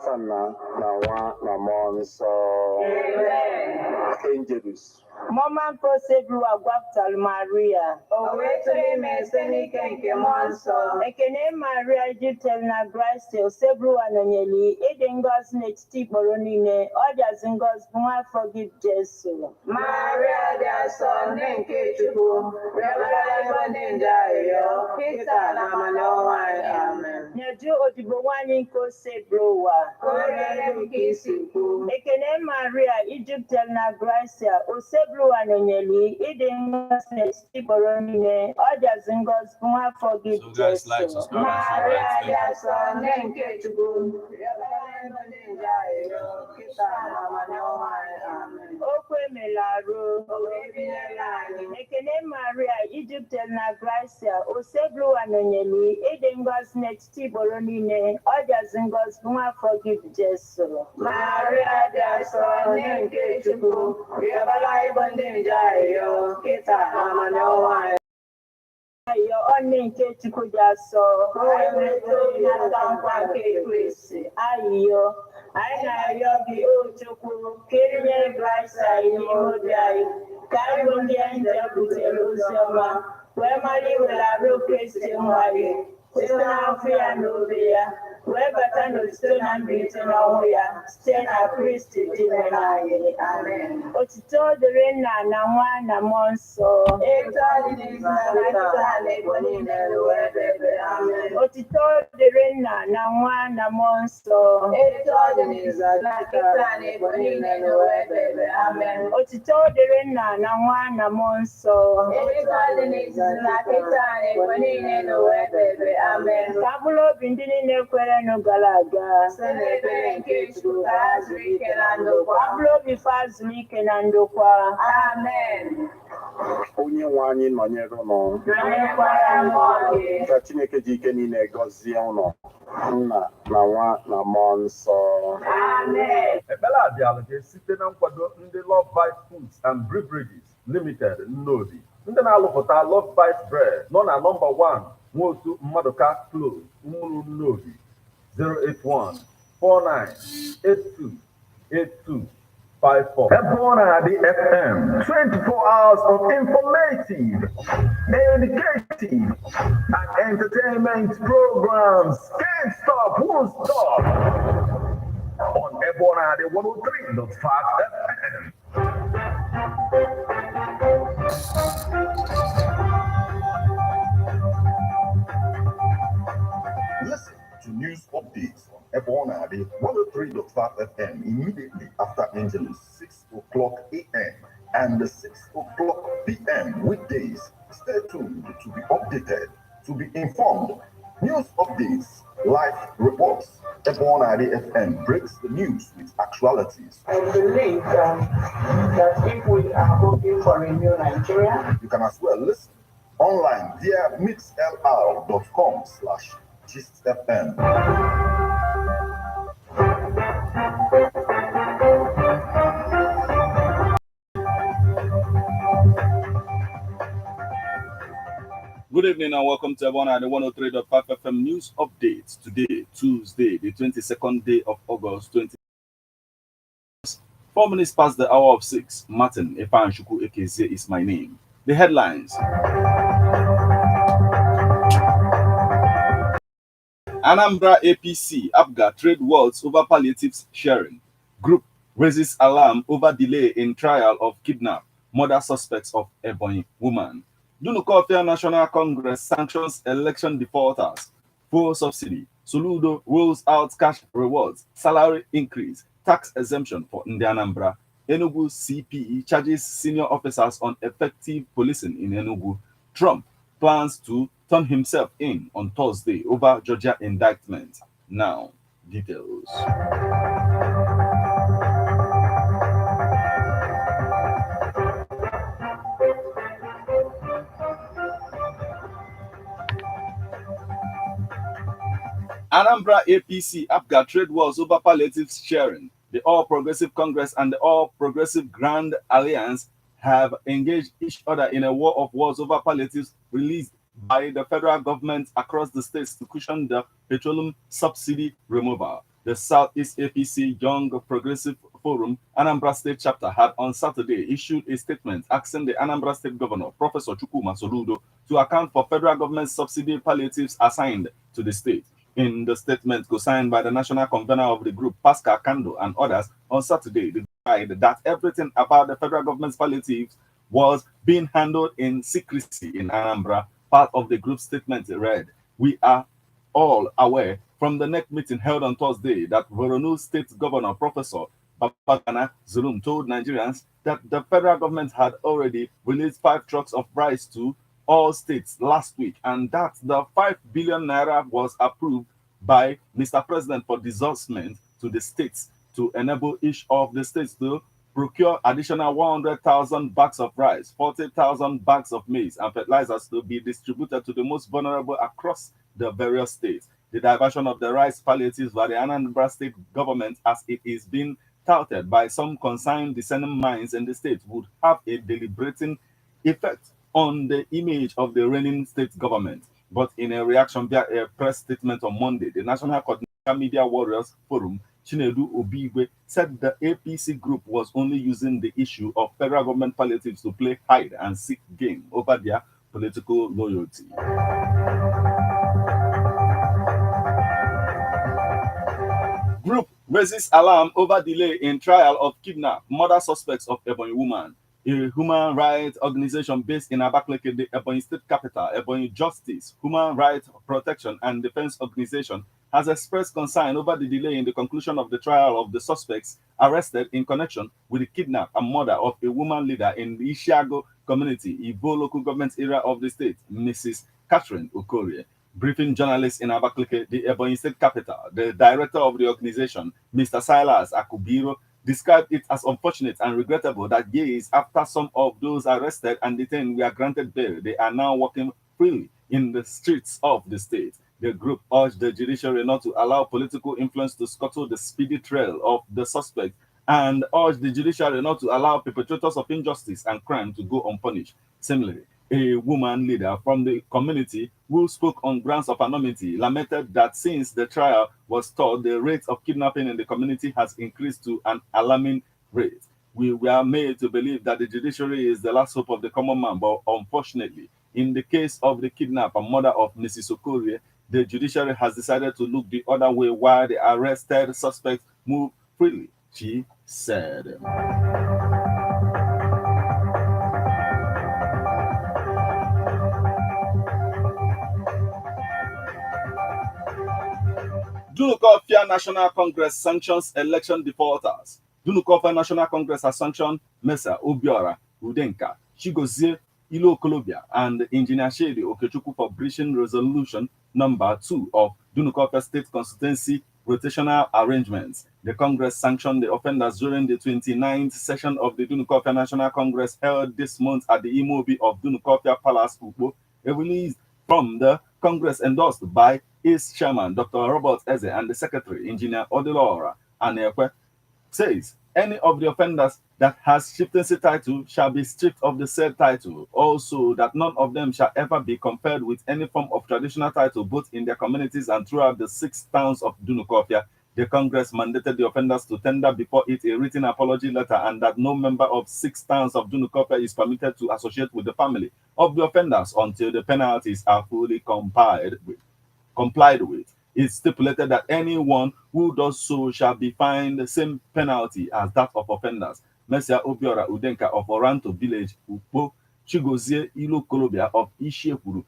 Nafana, Nawa, Namonso, Angelus. Mama Posebru Agwaptal Maria. Owetri Meseni Kenke Monso. Ekene Maria Jitel na Grace Osebru Anonyeli. Edengos Nechti Boronine. Others in God's Mwa forgive Jesu. Maria their son Nenke Chubu. Rebala Ninja. Kita Namano. Amen. Naju Odibowani Kosebru. Korele Kisiku. Ekene Maria Egyptel na Grace Osebru Anonyeli, Idingas Nesti Boronine, Others in God's Mwa forgive Jesu. Maria their son Nenke Chubu. Okwe Melaro. Ekene Maria Egyptel na Gracia, Osebru Anonyeli, Idingas Nesti Boronine, Others in God's Mwa forgive Jesu. Maria their son Nenke Chubu. Yo only get to put your soul. Ayo, I know you'll be old to cool, killing a bright side, you will die. Carry on the end of the where money will have no Christian way. Sister Fear no fear. Where but no stone and beaten away. Stand a priest to Amen. What's told the rain and one among so. What's told the rain and one among so. What's told the rain and one among so. Amen. Kabulo bindini nekwere no galaga. Kabulo bifazuli kenando kwa. Amen. Onye nwanyị nọnyere ụnụ. Ka Chineke ji ike niile gọzie ụnụ. Nna na nwa na mmụọ nsọ. Amen. Ekpere abịala ga-esite na nkwado ndị Love Bite Foods and Beverages Limited Nnobi. Ndị na-alụpụta Love Bite Bread nọ na nọmba 1 Nwotu Mmaduka Close, Umuru Nnobi, 081-4982-8254. Diezani FM, 24 hours of informative, educative, and entertainment programs. Can't stop, won't stop. On Diezani 103.5 FM. Listen to news updates on Diezani 103.5 FM immediately after Angelus 6 o'clock a.m. and 6 o'clock p.m. weekdays. Stay tuned to be updated, to be informed. News updates, live reports. Diezani FM breaks the news with actualities. I believe that if we are hoping for a new Nigeria, You can as well listen online via mixlr.com/GistFM. Good evening and welcome to Diezani 103.5 FM News Updates. Today, Tuesday, the 22nd day of August 2020. 4 minutes past the hour of 6. Martin Epanshuku Ekeze is my name. The headlines. Anambra APC, APGA trade wars over palliatives sharing. Group raises alarm over delay in trial of kidnap. Murder suspects of Ebonyi woman. Dunukofia National Congress sanctions election defaulters. Fuel subsidy. Soludo rolls out cash rewards. Salary increase. Tax exemption for Anambra. Enugu CPE charges senior officers on effective policing in Enugu. Trump plans to turn himself in on Thursday over Georgia indictment. Now, details. Anambra APC, APGA trade wars over palliatives sharing. The All Progressive Congress and the All Progressive Grand Alliance have engaged each other in a war of wars over palliatives released by the federal government across the states to cushion the petroleum subsidy removal. The Southeast APC Young Progressive Forum Anambra State chapter had on Saturday issued a statement asking the Anambra State Governor, Professor Chukwuma Soludo, to account for federal government subsidy palliatives assigned to the state. In the statement co-signed by the national convener of the group, Pascal Kando, and others, on Saturday, they decided that everything about the federal government's palliatives was being handled in secrecy in Anambra. Part of the group statement read, "We are all aware from the NEC meeting held on Thursday that Borno State Governor Professor Babagana Zulum told Nigerians that the federal government had already released 5 trucks of rice to all states last week, and that the 5 billion naira was approved by Mr. President for disbursement to the states to enable each of the states to procure additional 100,000 bags of rice, 40,000 bags of maize, and fertilizers to be distributed to the most vulnerable across the various states. The diversion of the rice palliatives by the Anambra State government, as it is being touted by some concerned discerning minds in the state, would have a deliberating effect on the image of the reigning state government. But in a reaction via a press statement on Monday, the National Coordinator Media Warriors Forum, Chinedu Obigwe, said the APC group was only using the issue of federal government palliatives to play hide and seek game over their political loyalty. Group raises alarm over delay in trial of kidnap, murder suspects of Ebonyi woman. A human rights organization based in Abakaliki, the Ebonyi state capital, Ebonyi Justice, Human Rights Protection and Defense Organization, has expressed concern over the delay in the conclusion of the trial of the suspects arrested in connection with the kidnap and murder of a woman leader in the Ishiago community, Ibo local government area of the state, Mrs. Catherine Okorie. Briefing journalists in Abakaliki, the Ebonyi state capital, the director of the organization, Mr. Silas Akubiro, described it as unfortunate and regrettable that years after some of those arrested and detained were granted bail, they are now walking freely in the streets of the state. The group urged the judiciary not to allow political influence to scuttle the speedy trail of the suspect and urged the judiciary not to allow perpetrators of injustice and crime to go unpunished. Similarly, a woman leader from the community who spoke on grounds of anonymity lamented that since the trial was stalled, the rate of kidnapping in the community has increased to an alarming rate. We were made to believe that the judiciary is the last hope of the common man, but unfortunately, in the case of the kidnap and murder of Mrs. Okorie, the judiciary has decided to look the other way while the arrested suspects move freely, she said. Dunukofia National Congress sanctions election defaulters. Dunukofia National Congress has sanctioned Mesa Obiora Udenka, Chigozie Ilokolobia, and Engineer Shady Okechukwu for breaching resolution number 2 of Dunukofia State Constituency rotational arrangements. The Congress sanctioned the offenders during the 29th session of the Dunukofia National Congress held this month at the Imobi of Dunukofia Palace, Ukbo. A release from the Congress endorsed by its chairman, Dr. Robert Eze, and the secretary, Engineer Odilora Anekwe, says any of the offenders that has chieftaincy title shall be stripped of the said title. Also, that none of them shall ever be conferred with any form of traditional title, both in their communities and throughout the 6 towns of Dunukofia. The Congress mandated the offenders to tender before it a written apology letter, and that no member of 6 towns of Dunukofia is permitted to associate with the family of the offenders until the penalties are fully complied with. It stipulated that anyone who does so shall be fined the same penalty as that of offenders. Mesia Obiora Udenka of Oranto Village, Ukpo, Chigozie Ilokolobia of Ishiekuru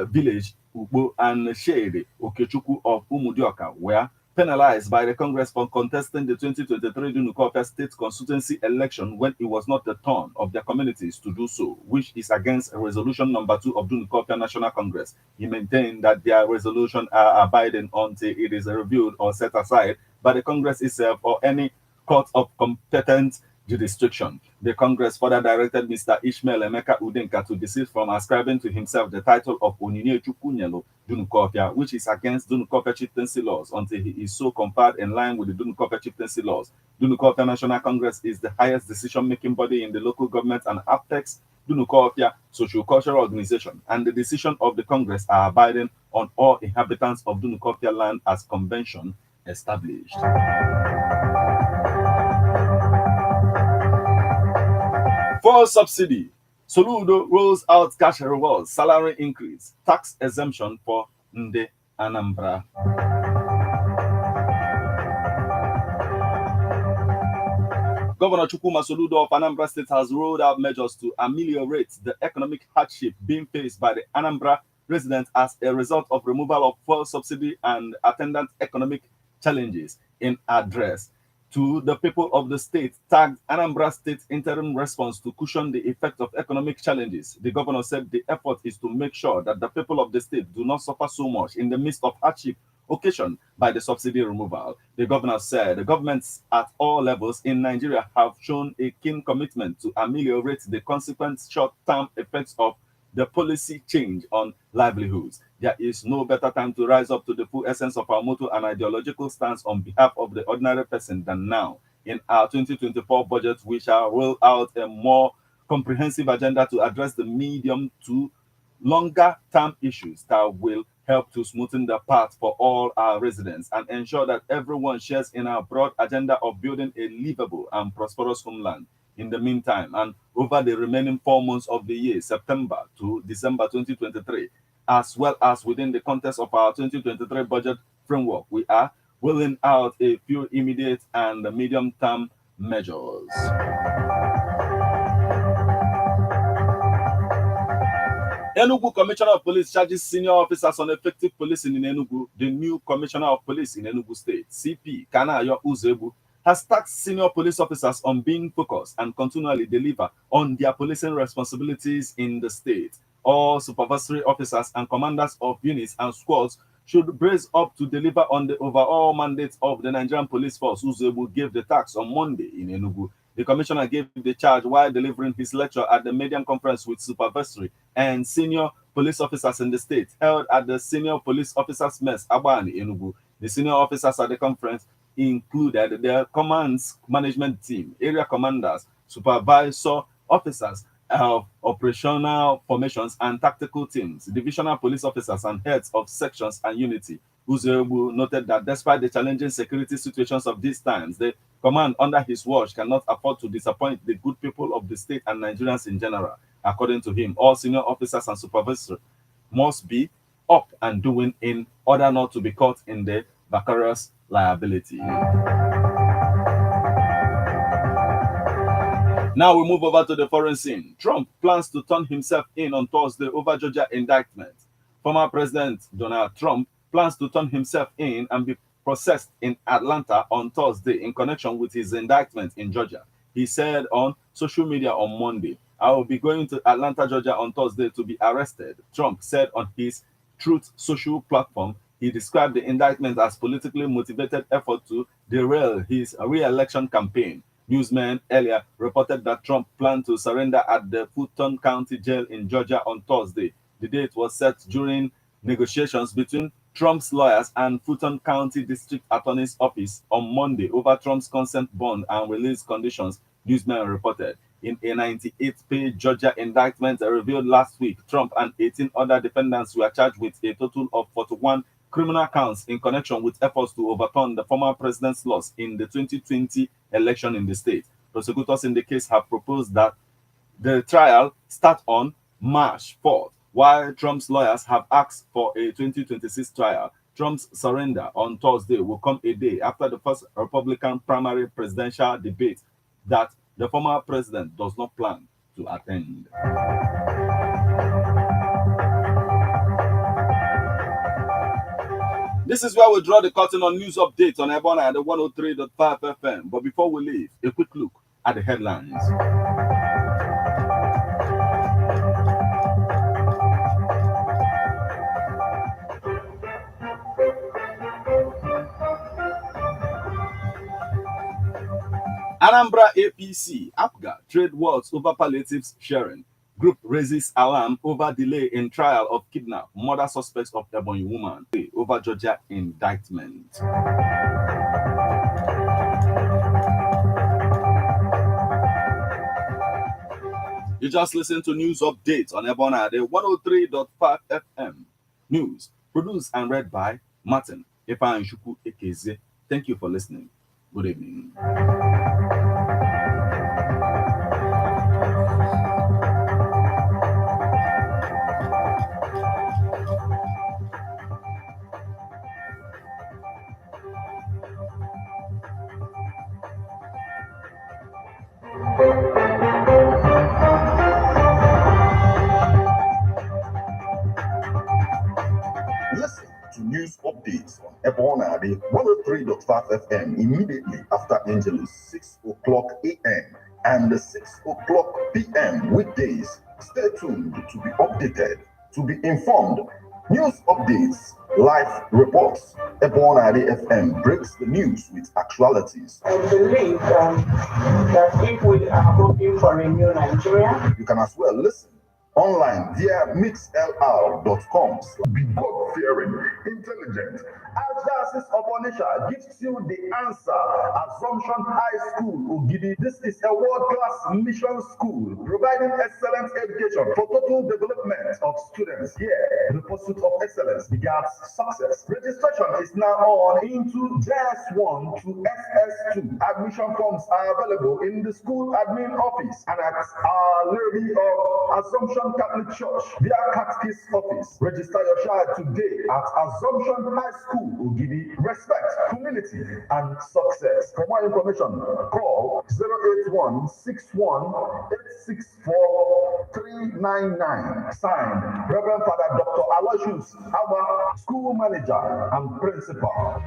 Village, Ukpo, and Shede Okechukwu of Umudioka were penalized by the Congress for contesting the 2023 Dunukofia State Constituency election when it was not the turn of their communities to do so, which is against resolution number 2 of Dunukofia National Congress. He maintained that their resolution are abiding until it is reviewed or set aside by the Congress itself or any court of competent jurisdiction. The Congress further directed Mr. Ishmael Emeka Udenka to desist from ascribing to himself the title of Onyinye Chukwunyelo Dunukofia, which is against Dunukofia chieftaincy laws, until he is so conferred in line with the Dunukofia chieftaincy laws. Dunukofia National Congress is the highest decision-making body in the local government and affects Dunukofia socio-cultural organization, and the decision of the Congress are abiding on all inhabitants of Dunukofia land as convention established. Fuel subsidy. Soludo rolls out cash rewards, salary increase, tax exemption for Nde Anambra. Governor Chukwuma Soludo of Anambra State has rolled out measures to ameliorate the economic hardship being faced by the Anambra residents as a result of removal of fuel subsidy and attendant economic challenges. In address to the people of the state, tagged Anambra State interim response to cushion the effect of economic challenges. The governor said the effort is to make sure that the people of the state do not suffer so much in the midst of hardship occasioned by the subsidy removal. The governor said the governments at all levels in Nigeria have shown a keen commitment to ameliorate the consequent short-term effects of the policy change on livelihoods. There is no better time to rise up to the full essence of our motto and ideological stance on behalf of the ordinary person than now. In our 2024 budget, we shall roll out a more comprehensive agenda to address the medium to longer term issues that will help to smoothen the path for all our residents and ensure that everyone shares in our broad agenda of building a livable and prosperous homeland. In the meantime, and over the remaining 4 months of the year, September to December 2023, as well as within the context of our 2023 budget framework, we are rolling out a few immediate and medium-term measures. Enugu Commissioner of Police charges senior officers on effective policing in Enugu. The new Commissioner of Police in Enugu State, CP Kanayo Uzebu, has tasked senior police officers on being focused and continually deliver on their policing responsibilities in the state. All supervisory officers and commanders of units and squads should brace up to deliver on the overall mandate of the Nigerian Police Force. Uzebu gave the task on Monday in Enugu. The commissioner gave the charge while delivering his lecture at the median conference with supervisory and senior police officers in the state held at the Senior Police Officers Mess, Abani, Enugu. The senior officers at the conference included the command's management team, area commanders, supervisor officers of operational formations and tactical teams, divisional police officers, and heads of sections and unity. Uzebu noted that despite the challenging security situations of these times, the command under his watch cannot afford to disappoint the good people of the state and Nigerians in general. According to him, all senior officers and supervisors must be up and doing in order not to be caught in the vicarious liability. Now we move over to the foreign scene. Trump plans to turn himself in on Thursday over Georgia indictment. Former President Donald Trump plans to turn himself in and be processed in Atlanta on Thursday in connection with his indictment in Georgia. He said on social media on Monday, "I will be going to Atlanta, Georgia on Thursday to be arrested." Trump said on his Truth Social platform, he described the indictment as politically motivated effort to derail his re-election campaign. Newsmen earlier reported that Trump planned to surrender at the Fulton County Jail in Georgia on Thursday. The date was set during negotiations between Trump's lawyers and Fulton County District Attorney's Office on Monday over Trump's consent bond and release conditions, newsmen reported. In a 98-page Georgia indictment revealed last week, Trump and 18 other defendants were charged with a total of 41 criminal counts in connection with efforts to overturn the former president's loss in the 2020 election in the state. Prosecutors in the case have proposed that the trial start on March 4th, while Trump's lawyers have asked for a 2026 trial. Trump's surrender on Thursday will come a day after the first Republican primary presidential debate that the former president does not plan to attend. This is where we draw the curtain on news updates on Ebona at the 103.5 FM. But before we leave, a quick look at the headlines. Anambra APC, APGA, trade wars over palliatives sharing. Group raises alarm over delay in trial of kidnap. Murder suspects of Ebonyi woman over Georgia indictment. You just listened to news updates on Ebona, the 103.5 FM. News produced and read by Martin Epanshuku Ekeze. Thank you for listening. Good evening. Listen to news updates on Ebonade 103.5 FM immediately after Angelus 6 o'clock a.m. and 6 o'clock p.m. weekdays. Stay tuned to be updated, to be informed. News updates, live reports. Ebonade FM breaks the news with actualities. I believe that if we are hoping for a new Nigeria, You can as well listen online via mixlr.com. Be God-fearing, intelligent. Archdiocese of Onitsha gives you the answer. Assumption High School, Ogidi. This is a world-class mission school providing excellent education for total development of students. Here, the pursuit of excellence begets success. Registration is now on into JS1 to SS2. Admission forms are available in the school admin office and at Our Lady of Assumption Catholic Church via Catechist office. Register your child today at Assumption High School, Ogidi. Respect, humility, and success. For more information, call 081-61-864-399. Signed, Reverend Father Dr. Aloysius Awa, School Manager and Principal.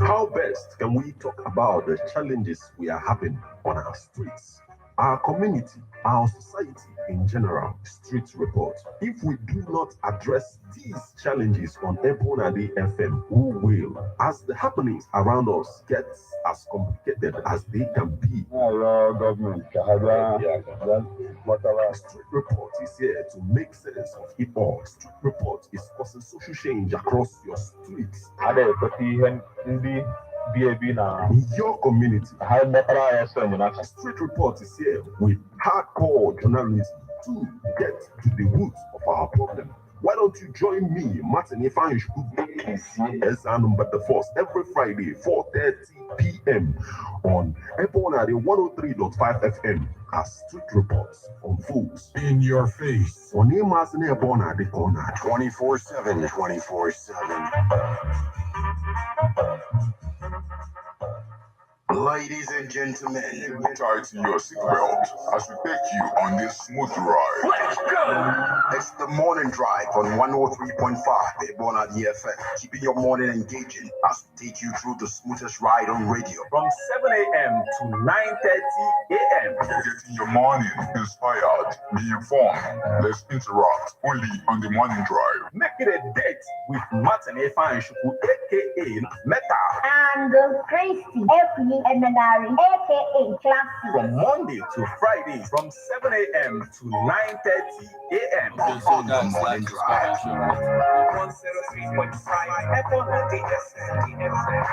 How best can we talk about the challenges we are having on our streets, our community, our society in general? Street report. If we do not address these challenges on Ebonade FM, who will? As the happenings around us get as complicated as they can be, Street report is here to make sense of it all. Street report is causing social change across your streets. In your community, Street report is here with hardcore journalism to get to the roots of our problem. Why don't you join me, Martin Ifeanyi, the first every Friday, 4:30 p.m. on Ebonade 103.5 FM as Street Reports unfolds in your face. On Emasine Ebonade Corner 24/7, 24/7. Ladies and gentlemen, Tighten your seatbelt as we take you on this smooth ride. let's go! It's the morning drive on 103.5 Ebonade FM, keeping your morning engaging as we take you through the smoothest ride on radio. from 7 a.m. to 9:30 a.m. Getting your morning inspired, be informed. Let's interact only on the morning drive. Make it a date with Martin Ifeanyi, aka Meta, and Christy F.E.M.N.R.E. aka Classy. from Monday to Friday from 7 a.m. to 9:30 a.m. So guys, like, subscribe, and share. 103.5 Ebonade FM.